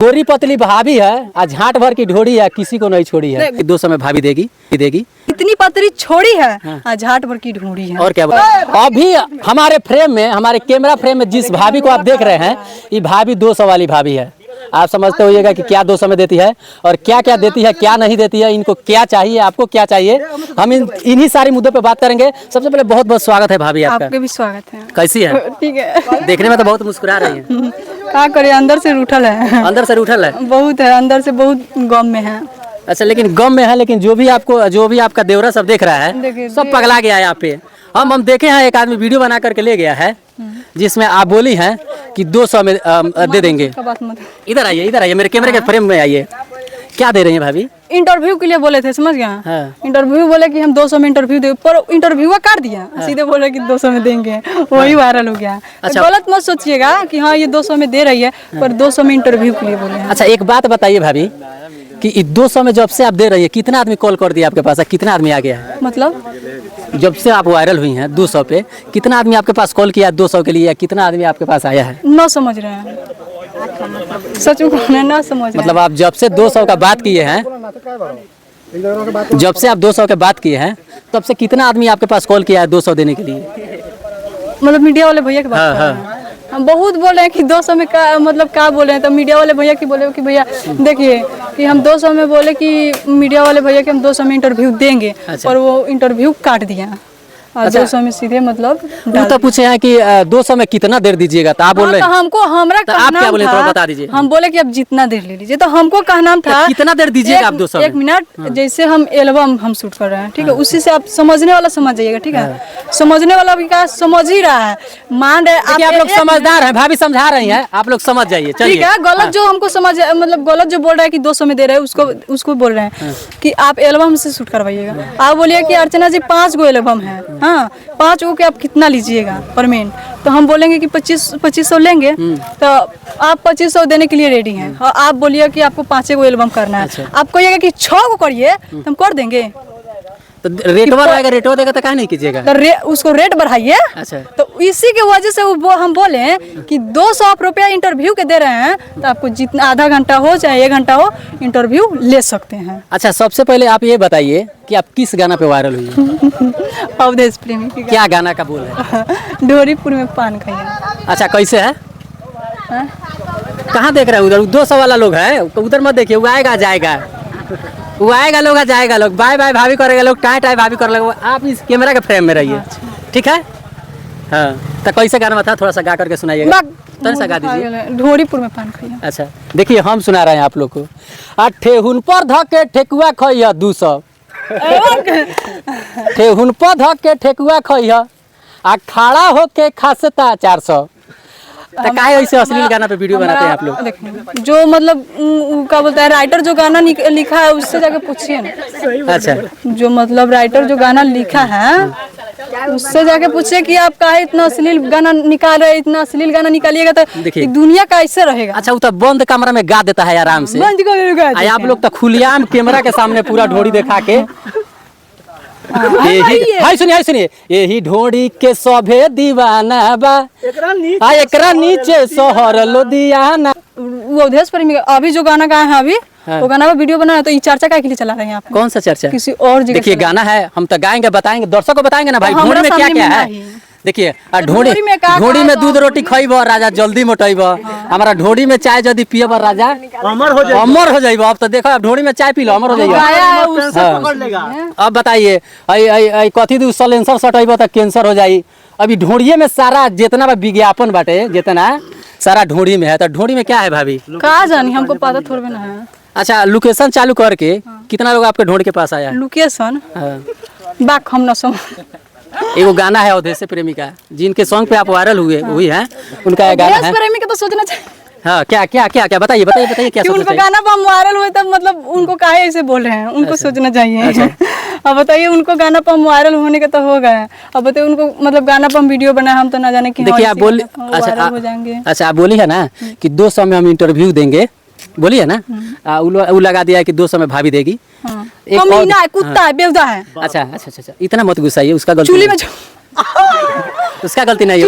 गोरी पतली भाभी है, आज झाट भर की ढोड़ी है, किसी को नहीं छोड़ी है। 200 में भाभी देगी। इतनी पतली छोड़ी है, आज झाट भर की ढूंढी है। और क्या अभी हमारे फ्रेम में, हमारे कैमरा फ्रेम में जिस भाभी को आप देख रहे हैं, ये भाभी 200 वाली भाभी है। आप समझते होइएगा कि क्या 200 में देती है और क्या क्या देती है, क्या नहीं देती है, इनको क्या चाहिए, आपको क्या चाहिए, हम इन्हीं सारी मुद्दों पे बात करेंगे। सबसे पहले बहुत बहुत स्वागत है भाभी आपका। आपके भी स्वागत है। कैसी है? ठीक है। देखने में तो बहुत मुस्कुरा रही है। क्या करे, अंदर से रूठल है। अंदर से रूठल है? बहुत है, अंदर से बहुत गम में है। अच्छा, लेकिन गम में है, लेकिन जो भी आपका देवरा सब देख रहा है, सब पगला गया है यहाँ पे। हम देखे हैं, एक आदमी वीडियो बना करके ले गया है जिसमें आप बोली हैं कि 200 में दे देंगे। इधर आइए, मेरे कैमरे के फ्रेम में आइए। क्या दे रही हैं भाभी? इंटरव्यू के लिए बोले थे, समझ गया? हाँ। इंटरव्यू बोले कि हम 200 में इंटरव्यू दे, पर इंटरव्यू काट दिया। हाँ। सीधे बोले कि 200 में देंगे, वही वायरल हो गया। अच्छा। गलत मत सोचिएगा कि हाँ ये 200 में दे रही है, पर 200 में इंटरव्यू के लिए बोले हैं। अच्छा, एक बात बताइए भाभी कि 200 में जब से आप दे रही है, कितना आदमी कॉल कर दिया आपके पास? कितना आदमी आ गया है? मतलब जब से आप वायरल हुई हैं 200 पे, कितना आदमी आपके पास कॉल किया 200 के लिए, या कितना आदमी आपके पास आया है? न समझ रहे हैं, सच में ना समझ रहे। मतलब आप जब से 200 का बात किए हैं, जब से आप 200 के बात किए हैं, तब से कितना आदमी आपके पास कॉल किया है 200 देने के लिए? मतलब मीडिया वाले भैया की बात कर रहे हैं। हम बहुत बोले हैं कि 200 में का मतलब क्या बोले हैं, तो मीडिया वाले भैया की बोले कि भैया देखिए कि हम 200 में बोले कि मीडिया वाले भैया कि हम 200 में इंटरव्यू देंगे। अच्छा। और वो इंटरव्यू काट दिया। अच्छा। 200 में सीधे मतलब वो तो पूछे हैं कि 200 में कितना देर दीजिएगा, तो आप बोल रहे हैं हमको हमरा तो आप क्या बोले, थोड़ा बता दीजिए। हम बोले कि आप जितना देर ले लीजिए, तो हमको कहना था कितना देर दीजिएगा आप 200 में? 1 मिनट। जैसे हम एल्बम हम शूट कर रहे हैं, ठीक है, उसी से आप समझने वाला समझ जाइएगा, ठीक है। समझने वाला भी क्या समझ ही रहा है, मान रहे आप लोग समझदार हैं, भाभी समझा रही हैं, आप लोग समझ जाइए। ठीक है, गलत जो हमको समझ मतलब गलत जो बोल रहा है कि 200 में दे रहे हैं, उसको बोल रहे हैं कि आप एल्बम से शूट करवाइएगा। आप बोलिए कि अर्चना जी 5 गो एल्बम है, हाँ 5 गो के आप कितना लीजिएगा पेमेंट, तो हम बोलेंगे कि 2500 लेंगे, तो आप 2500 देने के लिए रेडी हैं। और आप बोलिए कि आपको 5 गो एल्बम करना है। अच्छा। आप कहिएगा कि 6 गो करिए, तो हम कर देंगे। तो रेटवा रहेगा, रेटवा देगा तो क्या नहीं कीजिएगा? तो उसको रेट बढ़ाइए। अच्छा। तो इसी के वजह से वो हम बोले कि 200 रुपया इंटरव्यू के दे रहे हैं, तो आपको जितना आधा घंटा हो चाहे 1 घंटा हो इंटरव्यू ले सकते हैं। अच्छा, सबसे पहले आप ये बताइए कि आप किस गाना पे वायरल हुई? अवधेश प्रेमी। क्या गाना का बोल है? ढोरीपुर में पान खाया। अच्छा, कैसे है? कहाँ देख रहे हैं? उधर 200 वाला लोग है, उधर मत देखिए, वो आएगा जाएगा, वो आएगा लोग, जाएगा लोग, बाय बाय भाभी करेगा लोग, टाई टाई भाभी कर लेगा। आप इस कैमरा के फ्रेम में रहिए, ठीक है? हाँ, तो कैसे गाना बता, थोड़ा सा गा करके सुनाइएगा, थोड़ा सा गा दीजिए। ढोरीपुर में पान खाया। अच्छा, देखिए हम सुना रहे हैं आप लोग को। ठेहुन पर धके ठेकुआ खइया 200, ठेहुन पर धके ठेकुआ खइया, आ खड़ा होके खासता 400। तो काहे ऐसे अश्लील गाना पे वीडियो बनाते हैं आप लोग? जो मतलब क्या बोलता है, राइटर जो गाना लिखा है उससे जाके पूछिए ना। अच्छा, जो मतलब राइटर जो गाना लिखा है उससे जाके पूछिए कि आप काहे इतना अश्लील गाना निकाल रहे, इतना अश्लील गाना निकालिएगा तो देखिए दुनिया कैसे रहेगा। अच्छा, वो तो बंद कमरा में गा देता है आराम से, आप लोग तो खुलेआम कैमरा के सामने पूरा ढोड़ी दिखा के। सुनिए, यही ढोड़ी के सभे दीवाना बा, एकरा नीचे शहर लुधियाना। वो अवधेश प्रेमी अभी जो गाना गाया है अभी, वो गाना का वीडियो बना है, तो ये चर्चा के लिए चला रहे हैं आप? कौन सा चर्चा? किसी और जगह। देखिए गाना है, हम तो गाएंगे, बताएंगे, दर्शकों को बताएंगे ना भाई ढोड़ी में क्या क्या है। देखिए ढोड़ी में दूध रोटी खइब राजा जल्दी मोटइब, हमारा ढोड़ी में चाय यदि पियब राजा अमर हो जाइब। अब तो देखो, अब ढोड़ी में चाय पी लो, अमर हो जाइए। अब बताइए कथी दू सलेंसर सटइब तो कैंसर हो जाई। अभी ढोड़िए में सारा जितना विज्ञापन बाटे, जितना सारा ढोड़ी में है, तो ढोड़ी में क्या है भाभी? कहा जानी, हमको पता थोड़ा ना है। अच्छा, लोकेशन चालू करके कितना लोग आपके ढोड़ी के पास आया? लोकेशन बाक हम न समझ। एगो गाना है अवधेश प्रेमी का, जिनके सॉन्ग पे आप वायरल हुए, वही है उनका गाना है। प्रेमी का तो सोचना चाहिए। हाँ, क्या क्या क्या क्या बताइए क्या सोचना चाहिए? उनको गाना पर हम वायरल हुए तब मतलब उनको काहे ऐसे बोल रहे हैं, उनको सोचना चाहिए। अच्छा। अब बताइए, उनको गाना पर हम वायरल होने का तो हो गए, अब बताइए उनको मतलब गाना पर हम वीडियो बनाए, हम तो ना जाने कि देखिए आप बोली। अच्छा, आप बोली है ना कि 200 में हम इंटरव्यू देंगे, बोली है ना, वो लगा दिया है कि 200 में भाभी देगी। कमीना है, कुत्ता है, बेवदा है। अच्छा अच्छा अच्छा, इतना मत गुस्साइए, उसका गलती चूल्ही में उसका गलती नहीं है।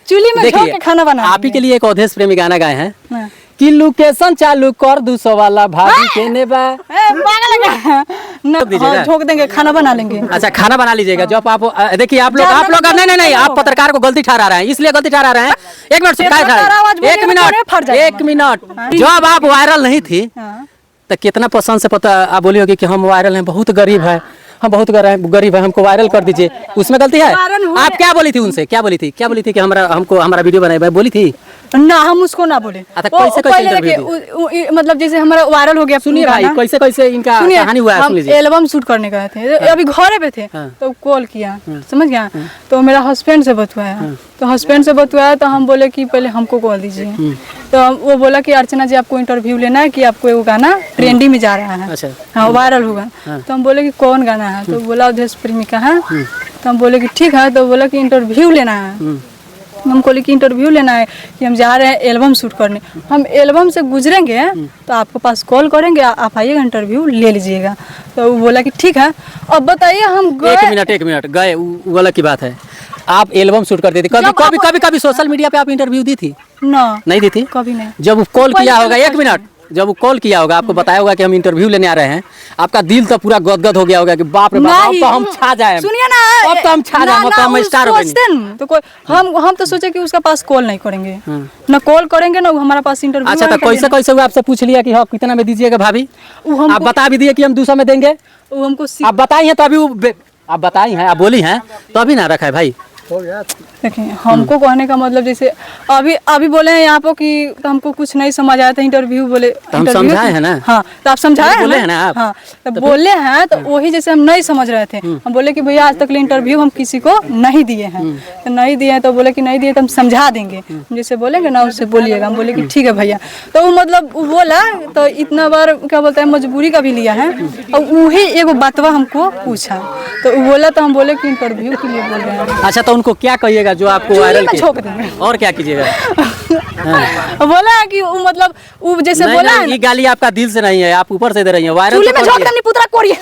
चूल्ही में जाके खाना बना। आप ही के लिए एक अवधेश प्रेमी गाना गाए हैं कि लोकेशन चालू कर 200 वाला भाभी केने बा। पागल है ना, झोंक देंगे, खाना बना लेंगे। अच्छा खाना बना लीजिएगा। जब आप देखिए आप लोग नहीं आप पत्रकार को गलती ठहरा रहे हैं, इसलिए गलती ठहरा रहे हैं। एक मिनट एक मिनट जब आप वायरल नहीं थी तो कितना पसंद से पता आप बोली होगी कि हम वायरल हैं, बहुत गरीब है, हम बहुत गरीब है, हमको वायरल कर दीजिए, उसमें गलती है? आप क्या बोली थी उनसे, क्या बोली थी कि हमारा वीडियो बनाए, बोली थी ना? हम उसको ना बोले। मतलब जैसे हमारा वायरल हो गया, सुनिए भाई कैसे इनका कहानी हुआ है, सुन लीजिए। एल्बम शूट करने गए थे, अभी घरे पे थे तो कॉल किया, समझ गया, तो मेरा हस्बैंड से बतवाया, तो हस्बैंड से बतवाया तो हम बोले कि पहले हमको कॉल दीजिए, तो वो बोला कि अर्चना जी आपको इंटरव्यू लेना है कि आपको वो गाना ट्रेंडी में जा रहा है, हाँ वायरल होगा। तो हम बोले कि कौन गाना है, तो बोला उद्देश्य प्रेमिका है। तो हम बोले कि ठीक है, तो बोला कि इंटरव्यू लेना है। हम बोले कि इंटरव्यू लेना है कि हम जा रहे हैं एल्बम शूट करने, हम एल्बम से गुजरेंगे तो आपके पास कॉल करेंगे, आप आइएगा इंटरव्यू ले लीजिएगा। तो वो बोला कि ठीक है। अब बताइए हम गए, एक मिनट गए वो अलग की बात है, आप एल्बम शूट करते थे, कभी सोशल मीडिया पे आप इंटरव्यू दी थी? ना, नहीं दी थी कभी नहीं। जब कॉल किया होगा, एक मिनट, जब वो कॉल किया होगा आपको बताया होगा कि हम इंटरव्यू लेने आ रहे हैं, आपका दिल तो पूरा गदगद हो गया होगा कि बाप रे बाप, अब तो हम छा जाए, सुनिए ना, अब तो हम छा जाए, तो हम स्टार हो गए। तो कोई हम तो सोचे कि उसका पास कॉल नहीं करेंगे, ना कॉल करेंगे ना हमारा पास इंटरव्यू। अच्छा तो कैसे हुआ, आपसे पूछ लिया कि हाँ कितना में दीजिएगा भाभी, आप बता भी दिए कि हम 200 में देंगे, वो हमको आप बताई हैं तो अभी आप बताई हैं, आप बोली हैं तो अभी ना रखा है भाई। देखिए हमको कहने का मतलब जैसे अभी बोले हैं यहाँ पर कि तो हमको कुछ नहीं समझ आया था, इंटरव्यू बोले तो हम समझाए हैं ना। हाँ तो आप समझाए बोले हैं ना आप। हाँ तो बोले हैं, तो वही जैसे हम नहीं समझ रहे थे, हम बोले कि भैया आज तक इंटरव्यू हम किसी को नहीं दिए हैं, तो नहीं दिए हैं, तो बोले कि नहीं दिए तो हम समझा देंगे, जैसे बोलेंगे ना उससे बोलिएगा। हम बोले कि ठीक है भैया। तो वो मतलब वो बोला, तो इतना बार क्या बोलता है मजबूरी का भी लिया है, और वही एगो बातवा हमको पूछा, तो वो बोला, तो हम बोले कि इंटरव्यू के लिए बोल रहे हैं। अच्छा तो उनको क्या कहिएगा जो आपको वायरल और क्या कीजिएगा? बोला कि वो मतलब वो जैसे बोला ये गाली आपका दिल से नहीं है, आप ऊपर से दे रही हैं, वायरल चूल्हे में झोंक देनी पुतरा कोरिए।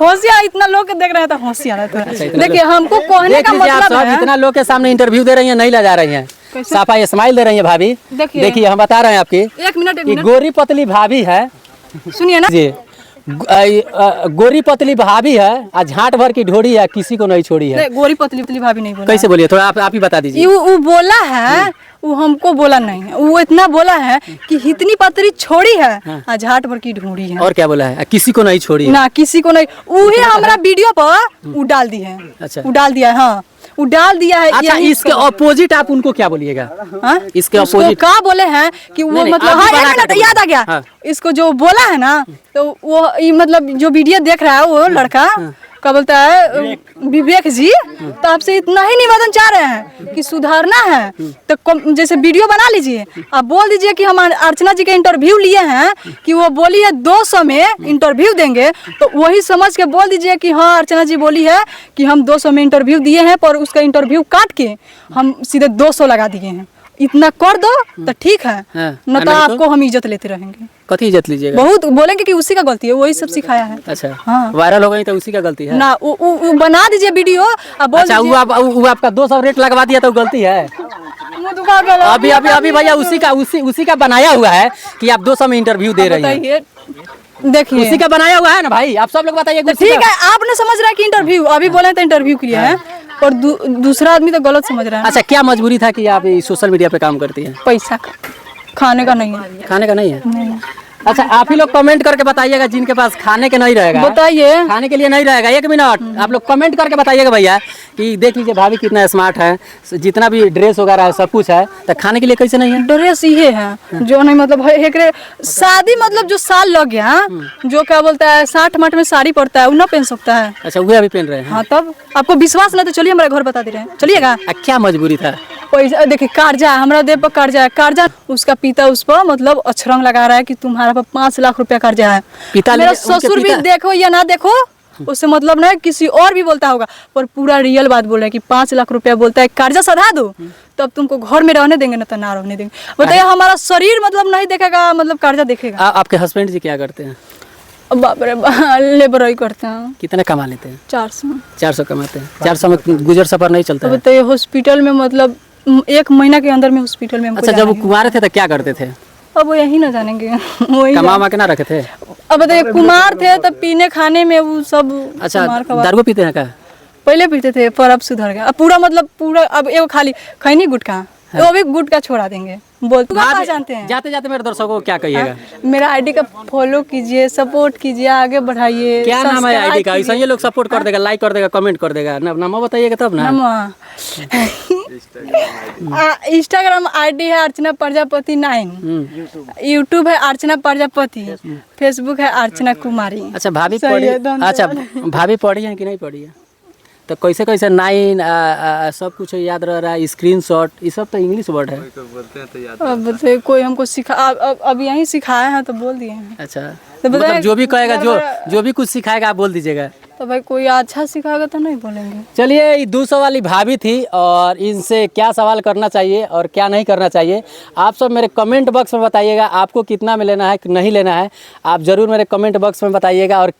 होशियार इतना लोग के देख रहे थे, होशियार था। देखिए हमको कहने का मतलब है, इतना लोग के सामने इंटरव्यू दे रही हैं, नहीं ले जा रही हैं, साफा स्माइल दे रही हैं भाभी। देखिए हम बता रहे हैं आपकी, एक मिनट गोरी पतली भाभी है, सुनिए ना जी, गोरी पतली भाभी है, आज झाट भर की ढोड़ी है, किसी को नहीं छोड़ी है। गोरी पतली भाभी नहीं बोला। कैसे बोलिए, थोड़ा आप ही बता दीजिए। वो बोला है, वो हमको बोला नहीं है, वो इतना बोला है कि इतनी पतली छोड़ी है, आज झाट भर की ढूंढी है। और क्या बोला है? किसी को नहीं छोड़ी है। ना किसी को नहीं, वही हमारा वीडियो पर वो डाल दी है। अच्छा वो डाल दिया है, हाँ वो डाल दिया है। अच्छा इसके अपोजिट आप उनको क्या बोलिएगा? इसके अपोजिट क्या बोले हैं कि वो मतलब हाँ याद आ गया, इसको जो बोला है ना, तो वो मतलब जो वीडियो देख रहा है वो लड़का क्या बोलता है विवेक जी, तो आपसे इतना ही निवेदन चाह रहे हैं कि सुधारना है, तो जैसे वीडियो बना लीजिए, आप बोल दीजिए कि हम अर्चना जी के इंटरव्यू लिए हैं, कि वो बोली है 200 में इंटरव्यू देंगे, तो वही समझ के बोल दीजिए कि हाँ अर्चना जी बोली है कि हम 200 में इंटरव्यू दिए हैं, पर उसका इंटरव्यू काट के हम सीधे 200 लगा दिए हैं। इतना कर दो तो ठीक है, न तो आपको हम इज्जत लेते रहेंगे। कथी इज्जत लीजिएगा? बहुत बोलेंगे कि उसी का गलती है, वही सब सिखाया है। अच्छा हाँ। वायरल हो गई तो उसी का गलती है ना, वो बना दीजिए वीडियो। अच्छा वो आपका 200 रेट लगवा दिया तो गलती है? अभी भैया उसी का बनाया हुआ है कि आप 200 में इंटरव्यू दे रही हैं। देखिए उसी का बनाया हुआ है ना भाई, आप सब लोग बताइए। ठीक है, आपने समझ रहा है कि इंटरव्यू अभी बोले तो इंटरव्यू के लिए है, और दूसरा आदमी तो गलत समझ रहा है। अच्छा क्या मजबूरी था कि आप सोशल मीडिया पे काम करती हैं? पैसा खाने का नहीं है। खाने का नहीं है? नहीं। अच्छा आप ही लोग कमेंट करके बताइएगा जिनके पास खाने के नहीं रहेगा, बताइए खाने के लिए नहीं रहेगा, 1 मिनट आप लोग कमेंट करके बताइएगा भैया कि देख लीजिए भाभी कितना स्मार्ट है, जितना भी ड्रेस वगैरह है सब कुछ है, तो खाने के लिए कैसे नहीं है? ड्रेस ये है जो नहीं मतलब शादी मतलब जो साल लग गया, जो क्या बोलता है 60 में साड़ी पड़ता है, वो ना पहन सकता है। अच्छा वो अभी पहन रहे हैं? हाँ तब आपको विश्वास नहीं तो चलिए हमारे घर बता दे रहे हैं, चलिएगा। क्या मजबूरी था? पैसा देखिए, कर्जा हमारा देव पर कर्जा है, कर्जा उसका पिता उस पर मतलब अछरंग लगा रहा है कि तुम्हारा पर 5 लाख रुपया कर्जा है। पिता मेरा ससुर भी देखो या ना देखो उससे मतलब ना, किसी और भी बोलता होगा, पर पूरा रियल बात बोल रहा है कि 5 लाख रुपया बोलता है कर्जा सधा दो तब तुमको घर में रहने देंगे, ना तो ना रहने देंगे। बताइए हमारा शरीर मतलब नहीं देखेगा, मतलब कर्जा देखेगा। आपके हस्बैंड जी क्या करते हैं? बाप रे लेबर ही करते हैं। कितने कमा लेते हैं? 400 कमाते हैं। 400 में गुजर सफर नहीं चलता है? बताइए हॉस्पिटल में मतलब 1 महीना के अंदर में हॉस्पिटल में। अच्छा जब वो कुंवारे थे तो क्या करते थे? अब वो यही ना जानेंगे वही कमा के ना रखे थे। अब बताइए, कुमार थे तब पीने खाने में वो सब अच्छा, कुमार का बात। दारू पीते हैं क्या? पहले पीते थे पर अब सुधर गया। अब पूरा मतलब पूरा अब एगो खाली खैनी गुटखा वो भी गुटखा छोड़ा देंगे। बोल तू कहाँ जानते हैं। जाते जाते मेरे दर्शकों को क्या कहिएगा? मेरा आईडी का फॉलो कीजिए, सपोर्ट कीजिए, आगे बढ़ाइए। क्या नाम है आईडी का? ऐसा ये लोग सपोर्ट कर देगा, लाइक कर देगा, कमेंट कर देगा। नाम बताइएगा तब ना। इंस्टाग्राम आईडी है अर्चना प्रजापति 9, यूट्यूब है अर्चना प्रजापति, फेसबुक है अर्चना कुमारी। अच्छा भाभी पढ़ी? अच्छा भाभी पढ़ी है कि नहीं पढ़ी है? तो कैसे कैसे 9 सब कुछ याद रह रहा है, स्क्रीनशॉट, ये सब तो इंग्लिश वर्ड है। अब बताइए, कोई हमको सिखा अब यहीं सिखाया है तो बोल दिए हैं। अच्छा तो मतलब जो भी कहेगा, जो भी कुछ सिखाएगा आप बोल दीजिएगा। तो भाई कोई अच्छा सिखाएगा तो नहीं बोलेंगे। चलिए, ये 200 वाली भाभी थी और इनसे क्या सवाल करना चाहिए और क्या नहीं करना चाहिए आप सब मेरे कमेंट बॉक्स में बताइएगा। आपको कितना में लेना है, नहीं लेना है, आप ज़रूर मेरे कमेंट बॉक्स में बताइएगा। और